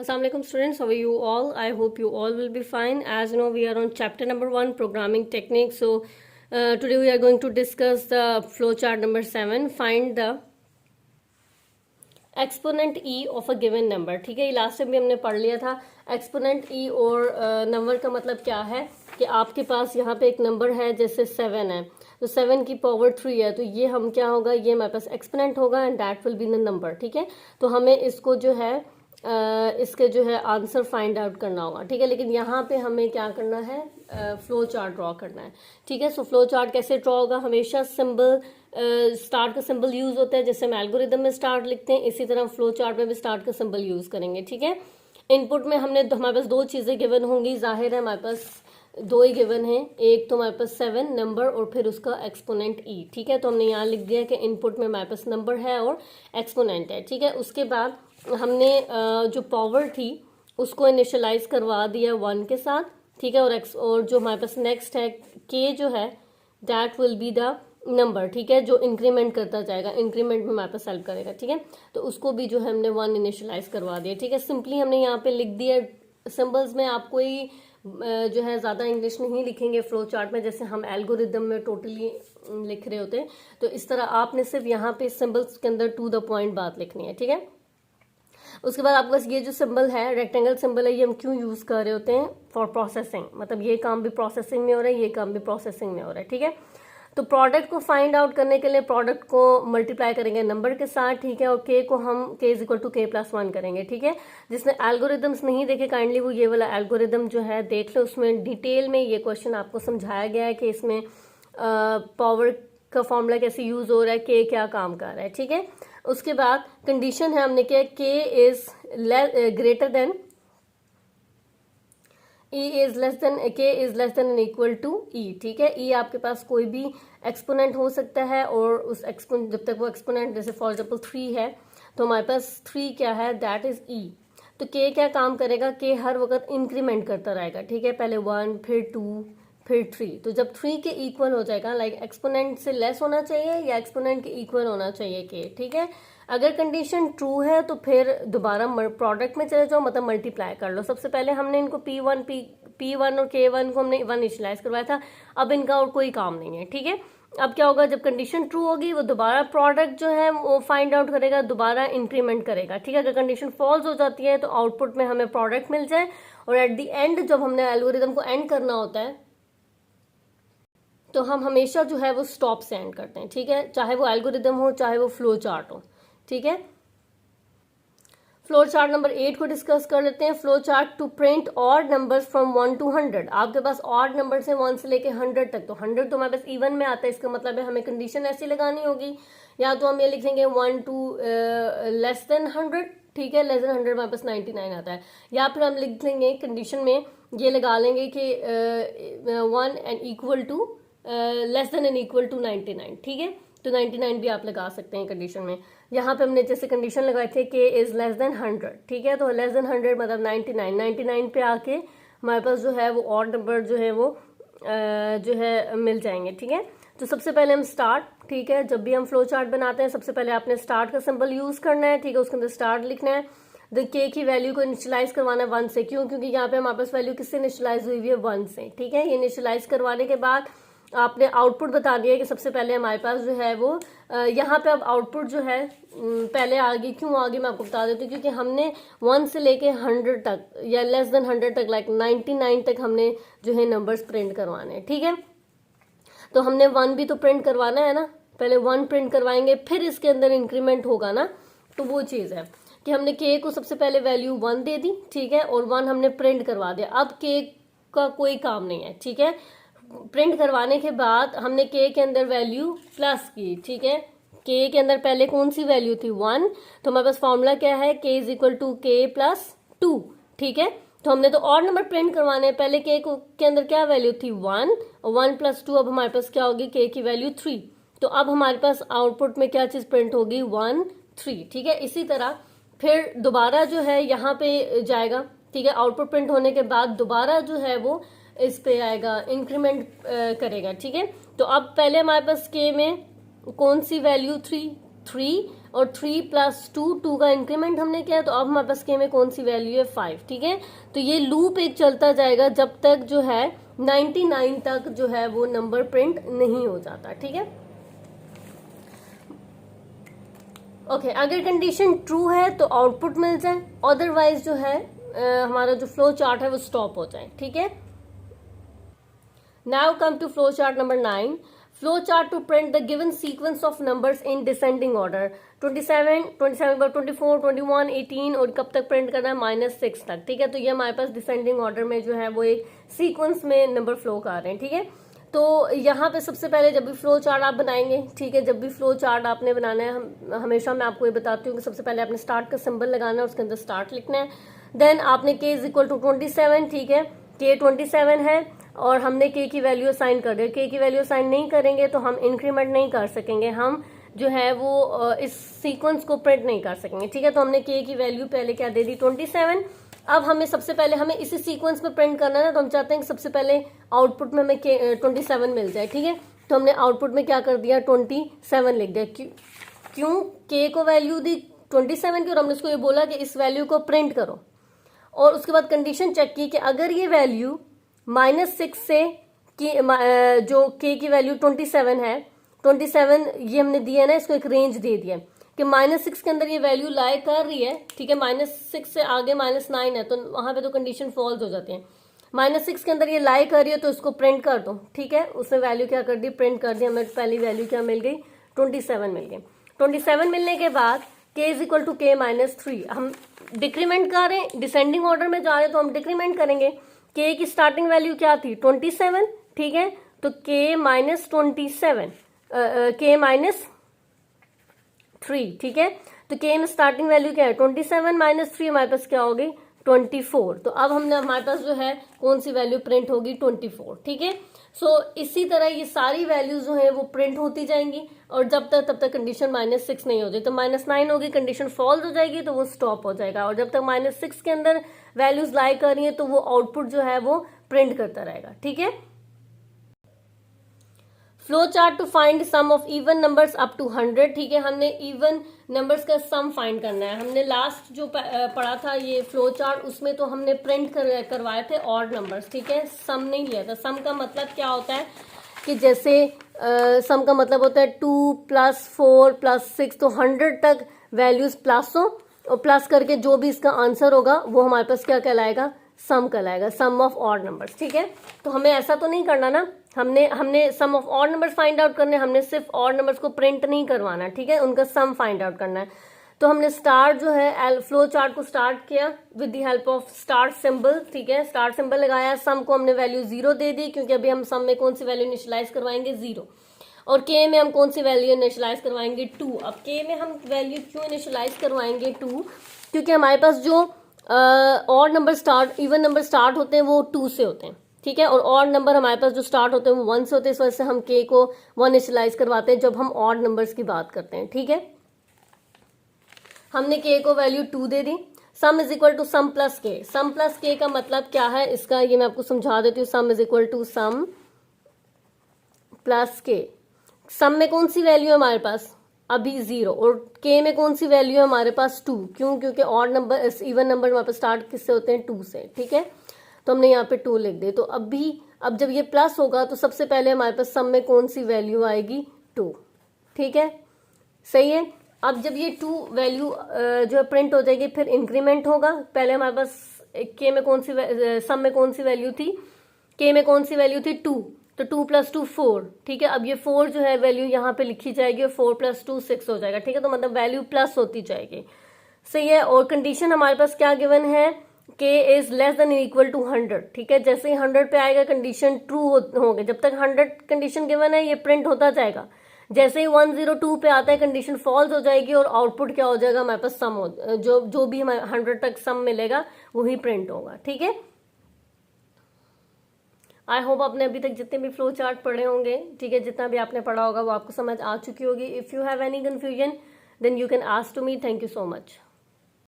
Assalamualaikum students, how are you all? I hope you all will be fine. As you know, we are on chapter number 1, programming techniques. So today we are going to discuss the flowchart number 7. Find the exponent E of a given number. ठीक है, ये last time भी हमने पढ़ लिया था. Exponent ई और number का मतलब क्या है कि आपके पास यहाँ पे एक नंबर है जैसे 7 है, तो 7 की पावर 3 है, तो ये हम क्या होगा, ये हमारे पास एक्सपोनेंट होगा and that will be the number. ठीक है, तो हमें इसको जो है इसके जो है आंसर फाइंड आउट करना होगा. ठीक है, लेकिन यहाँ पे हमें क्या करना है, फ्लो चार्ट ड्रॉ करना है. ठीक है, सो फ्लो चार्ट कैसे ड्रॉ होगा, हमेशा सिंबल स्टार्ट का सिंबल यूज होता है. जैसे हम एल्गोरिदम में स्टार्ट लिखते हैं, इसी तरह फ्लो चार्ट में भी स्टार्ट का सिंबल यूज करेंगे. ठीक है, इनपुट में हमारे पास दो चीजें गिवन होंगी. जाहिर है हमारे पास दो ही गिवन है, एक तो हमारे पास 7 नंबर और फिर उसका एक्सपोनेंट ई. ठीक है, तो हमने यहाँ लिख दिया कि इनपुट में हमारे पास नंबर है और एक्सपोनेंट है. ठीक है, उसके बाद हमने जो पावर थी उसको इनिशियलाइज करवा दिया 1 के साथ. ठीक है, और जो हमारे पास नेक्स्ट है के जो है that will be the number. ठीक है, जो इंक्रीमेंट करता जाएगा, इंक्रीमेंट में हमारे पास हेल्प करेगा. ठीक है, तो उसको भी जो है हमने 1 इनिशियलाइज करवा दिया. ठीक है, सिंपली हमने यहाँ पे लिख दिया सिंबल्स में. आप कोई जो है ज़्यादा इंग्लिश नहीं लिखेंगे फ्लो चार्ट में, जैसे हम एल्गोरिदम में टोटली लिख रहे होते हैं. तो इस तरह आपने सिर्फ यहाँ पे सिंबल्स के अंदर टू द पॉइंट बात लिखनी है. ठीक है, उसके बाद आपके पास ये जो सिंबल है, रेक्टेंगल सिंबल है, ये हम क्यों यूज़ कर रहे होते हैं, फॉर प्रोसेसिंग. मतलब ये काम भी प्रोसेसिंग में हो रहा है, ये काम भी प्रोसेसिंग में हो रहा है. ठीक है, तो प्रोडक्ट को फाइंड आउट करने के लिए प्रोडक्ट को मल्टीप्लाई करेंगे नंबर के साथ. ठीक है, और के को हम के इज इक्वल टू के प्लस 1 करेंगे. ठीक है, जिसने एल्गोरिदम्स नहीं देखे काइंडली वो ये वाला एल्गोरिदम जो है देख लो, उसमें डिटेल में ये क्वेश्चन आपको समझाया गया है कि इसमें पावर का फॉर्मूला कैसे यूज हो रहा है, के क्या काम कर रहा है. ठीक है, उसके बाद कंडीशन है हमने क्या, के is greater than E is less than K is less than and equal to E. ठीक है, E आपके पास कोई भी एक्सपोनेंट हो सकता है और उस एक्सपोनेंट जब तक वो एक्सपोनेंट जैसे फॉर एग्जांपल 3 है तो हमारे पास 3 क्या है, दैट इज E. तो K क्या काम करेगा, K हर वक्त इंक्रीमेंट करता रहेगा. ठीक है, पहले 1 फिर 2 फिर 3. तो जब 3 के इक्वल हो जाएगा, लाइक एक्सपोनेंट से लेस होना चाहिए या एक्सपोनेंट के इक्वल होना चाहिए K. ठीक है, अगर कंडीशन ट्रू है तो फिर दोबारा प्रोडक्ट में चले जाओ, मतलब मल्टीप्लाई कर लो. सबसे पहले हमने इनको P1 और K1 को हमने 1 इनिशियलाइज करवाया था, अब इनका और कोई काम नहीं है. ठीक है, अब क्या होगा, जब कंडीशन ट्रू होगी वो दोबारा प्रोडक्ट जो है वो फाइंड आउट करेगा, दोबारा इंक्रीमेंट करेगा. ठीक है, अगर कंडीशन फॉल्स हो जाती है तो आउटपुट में हमें प्रोडक्ट मिल जाए, और एट द एंड जब हमने एल्गोरिदम को एंड करना होता है तो हम हमेशा जो है वो स्टॉप से एंड करते हैं. ठीक है, चाहे वो एल्गोरिदम हो चाहे वो फ्लो चार्ट हो. ठीक है, फ्लो चार्ट नंबर 8 को डिस्कस कर लेते हैं. Flow chart to print odd numbers from 1 to 100. आपके पास ऑड नंबर से 1 से लेके 100 तक, तो 100 तो हमारे पास इवन में आता है. इसका मतलब है हमें कंडीशन ऐसी लगानी होगी, या तो हम ये लिखेंगे 1 to लेस देन 100. ठीक है, लेस देन 100 हमारे पास 99 आता है, या फिर हम लिख लेंगे कंडीशन में ये लगा लेंगे कि 1 and equal to less than and equal to 99. ठीक है, तो 99 भी आप लगा सकते हैं कंडीशन में. यहाँ पे हमने जैसे कंडीशन लगाए थे के इज लेस देन 100. ठीक है, तो लेस देन 100 मतलब 99 पे आके हमारे पास जो है वो ऑड नंबर जो है वो जो है मिल जाएंगे. ठीक है, तो सबसे पहले हम स्टार्ट. ठीक है, जब भी हम फ्लो चार्ट बनाते हैं सबसे पहले आपने स्टार्ट का सिंबल यूज करना है. ठीक है, उसके अंदर स्टार्ट लिखना है. द के की वैल्यू को इनिशियलाइज करवाना है 1 से. क्यों, क्योंकि यहाँ पे हमारे पास वैल्यू किससे इनिशियलाइज हुई है, 1 से. ठीक है, ये इनिशियलाइज करवाने के बाद आपने आउटपुट बता दिया कि सबसे पहले हमारे पास जो है वो यहाँ पे अब आउटपुट जो है पहले आगे क्यों आगे मैं आपको बता देती हूँ, क्योंकि हमने 1 से लेके 100 तक या लेस देन 100 तक, लाइक 99 तक हमने जो है नंबर्स प्रिंट करवाने हैं. ठीक है, तो हमने 1 भी तो प्रिंट करवाना है ना, पहले 1 प्रिंट करवाएंगे फिर इसके अंदर इंक्रीमेंट होगा ना. तो वो चीज़ है कि हमने के को सबसे पहले वैल्यू 1 दे दी. ठीक है, और 1 हमने प्रिंट करवा दिया. अब के का कोई काम नहीं है. ठीक है, प्रिंट करवाने के बाद हमने के अंदर वैल्यू प्लस की. ठीक है, के के अंदर पहले कौन सी वैल्यू थी, 1. तो हमारे पास फॉर्मूला क्या है, के इज इक्वल टू के प्लस 2. ठीक है, तो हमने तो और नंबर प्रिंट करवाने हैं. पहले के अंदर क्या वैल्यू थी, 1, और 1 प्लस 2 अब हमारे पास क्या होगी, के की वैल्यू 3. तो अब हमारे पास आउटपुट में क्या चीज प्रिंट होगी, 1 3. ठीक है, इसी तरह फिर दोबारा जो है यहाँ पे जाएगा. ठीक है, आउटपुट प्रिंट होने के बाद दोबारा जो है वो इस पे आएगा, इंक्रीमेंट करेगा. ठीक है, तो अब पहले हमारे पास के में कौन सी वैल्यू 3 और 3 प्लस 2 का इंक्रीमेंट हमने किया, तो अब हमारे पास के में कौन सी वैल्यू है 5, ठीक है। तो ये लूप एक चलता जाएगा जब तक जो है 99 तक जो है वो नंबर प्रिंट नहीं हो जाता, ठीक है। ओके, अगर कंडीशन ट्रू है तो आउटपुट मिल जाए, अदरवाइज जो है हमारा जो फ्लो चार्ट है वो स्टॉप हो जाए, ठीक है। Now come to flow chart number 9। Flow chart to print the given sequence of numbers in descending order 27, 24, 21, 18 और कब तक प्रिंट करना है -6 तक, ठीक है। तो ये हमारे पास डिसेंडिंग ऑर्डर में जो है वो एक सीक्वेंस में नंबर फ्लो कर रहे हैं, ठीक है। तो यहाँ पे सबसे पहले जब भी फ्लो चार्ट आप बनाएंगे, ठीक है, जब भी फ्लो चार्ट आपने बनाना है, हमेशा मैं आपको ये बताती हूँ कि सबसे पहले आपने स्टार्ट का सिंबल लगाना है, उसके अंदर स्टार्ट लिखना है। देन आपने k इज इक्वल टू 27, ठीक है, k 27 है और हमने k की वैल्यू असाइन कर दी। k की वैल्यू असाइन नहीं करेंगे तो हम इंक्रीमेंट नहीं कर सकेंगे, हम जो है वो इस सीक्वेंस को प्रिंट नहीं कर सकेंगे, ठीक है। तो हमने k की वैल्यू पहले क्या दे दी 27। अब हमें सबसे पहले हमें इसी सीक्वेंस में प्रिंट करना है ना, तो हम चाहते हैं कि सबसे पहले आउटपुट में हमें 27 मिल जाए, ठीक है। तो हमने आउटपुट में क्या कर दिया 27 लिख दिया। क्यों k को वैल्यू दी 27 की और हमने उसको ये बोला कि इस वैल्यू को प्रिंट करो, और उसके बाद कंडीशन चेक की कि अगर ये वैल्यू -6 से जो k की वैल्यू 27 है, 27 ये हमने दिया ना, इसको एक रेंज दे दिया कि -6 के अंदर ये वैल्यू लाई कर रही है, ठीक है। -6 से आगे -9 है तो वहां पे तो कंडीशन फॉल्स हो जाती है। -6 के अंदर ये लाई कर रही है तो इसको प्रिंट कर दो, ठीक है। उसने वैल्यू क्या कर दी, प्रिंट कर दी। हमें पहली वैल्यू क्या मिल गई 27 मिल गई। 27 मिलने के बाद k is equal to k -3, हम डिक्रीमेंट कर रहे हैं, डिसेंडिंग ऑर्डर में जा रहे हैं तो हम डिक्रीमेंट करेंगे। k की स्टार्टिंग वैल्यू क्या थी 27, ठीक है। तो k -27 k -3, ठीक है। तो k में स्टार्टिंग वैल्यू क्या है 27 -3, हमारे पास क्या होगी 24। तो अब हमने हमारे पास जो है कौन सी वैल्यू प्रिंट होगी 24, ठीक है। सो इसी तरह ये सारी वैल्यूज जो है वो प्रिंट होती जाएंगी और जब तक तब तक कंडीशन -6 नहीं हो जाए। तो -9 होगी, कंडीशन फॉल्स हो जाएगी तो वो स्टॉप हो जाएगा, और जब तक -6 के अंदर वैल्यूज लाई कर रही है तो वो आउटपुट जो है वो प्रिंट करता रहेगा, ठीक है। Flow chart to find sum of even numbers up to 100, ठीक है। हमने इवन नंबर्स का सम फाइंड करना है। हमने लास्ट जो पढ़ा था ये फ्लो चार्ट, उसमें तो हमने प्रिंट करवाए थे ऑड नंबर्स, ठीक है, सम नहीं लिया था। सम का मतलब क्या होता है कि जैसे सम का मतलब होता है 2 + 4 + 6, तो 100 तक वैल्यूज प्लस हो और प्लस करके जो भी इसका आंसर होगा वो हमारे पास क्या कहलाएगा, सम कहलाएगा, सम ऑफ ऑड नंबर्स, ठीक है। तो हमें ऐसा तो नहीं करना ना, हमने sum of odd numbers find out करने, हमने सिर्फ ऑड नंबर्स को प्रिंट नहीं करवाना, ठीक है, उनका सम फाइंड आउट करना है। तो हमने स्टार्ट जो है फ्लो चार्ट को स्टार्ट किया with the help of start symbol, ठीक है। स्टार्ट सिंबल लगाया, सम को हमने वैल्यू 0 दे दी क्योंकि अभी हम सम में कौन सी वैल्यू इनिशियलाइज करवाएंगे 0, और के में हम कौन सी वैल्यू इनिशियलाइज करवाएंगे 2। अब के में हम वैल्यू क्यों इनिशियलाइज करवाएंगे 2, क्योंकि हमारे पास जो odd number start even number start होते हैं वो 2 से होते हैं, ठीक है, और ऑड नंबर हमारे पास जो स्टार्ट होते हैं वो 1 से होते हैं। इस वजह से हम के को 1 इनिशियलाइज करवाते हैं जब हम ऑड नंबर्स की बात करते हैं, ठीक है। हमने के को वैल्यू 2 दे दी। Sum is equal to sum plus k, sum plus के का मतलब क्या है इसका ये मैं आपको समझा देती हूँ। Sum is equal to sum plus k, sum में कौन सी वैल्यू है हमारे पास अभी 0, और के में कौन सी वैल्यू है हमारे पास 2, क्यों, क्योंकि ऑड नंबर इवन नंबर हमारे पास स्टार्ट किससे होते हैं 2 से, ठीक है। तो हमने यहाँ पे 2 लिख दिए। तो अब जब ये प्लस होगा तो सबसे पहले हमारे पास सम में कौन सी वैल्यू आएगी 2, ठीक है, सही है। अब जब ये 2 वैल्यू जो है प्रिंट हो जाएगी फिर इंक्रीमेंट होगा। पहले हमारे पास के में कौन सी सम में कौन सी वैल्यू थी, के में कौन सी वैल्यू थी 2, तो 2 + 2 4, ठीक है। अब ये 4 जो है वैल्यू यहाँ पे लिखी जाएगी और 4 + 2 6 हो जाएगा, ठीक है। तो मतलब वैल्यू प्लस होती जाएगी, सही है। और कंडीशन हमारे पास क्या गिवन है, k is less than equal to 100, ठीक है। जैसे ही 100 पे आएगा कंडीशन ट्रू होंगे, जब तक 100 कंडीशन गिवन है ये प्रिंट होता जाएगा। जैसे ही 102 पे आता है कंडीशन फॉल्स हो जाएगी और आउटपुट क्या हो जाएगा हमारे पास सम हो, जो भी हमें 100 तक सम मिलेगा वही प्रिंट होगा, ठीक है। आई होप आपने अभी तक जितने भी फ्लो चार्ट पढ़े होंगे, ठीक है, जितना भी आपने पढ़ा होगा वो आपको समझ आ चुकी होगी। If you have any confusion then you can ask to me. Thank you so much.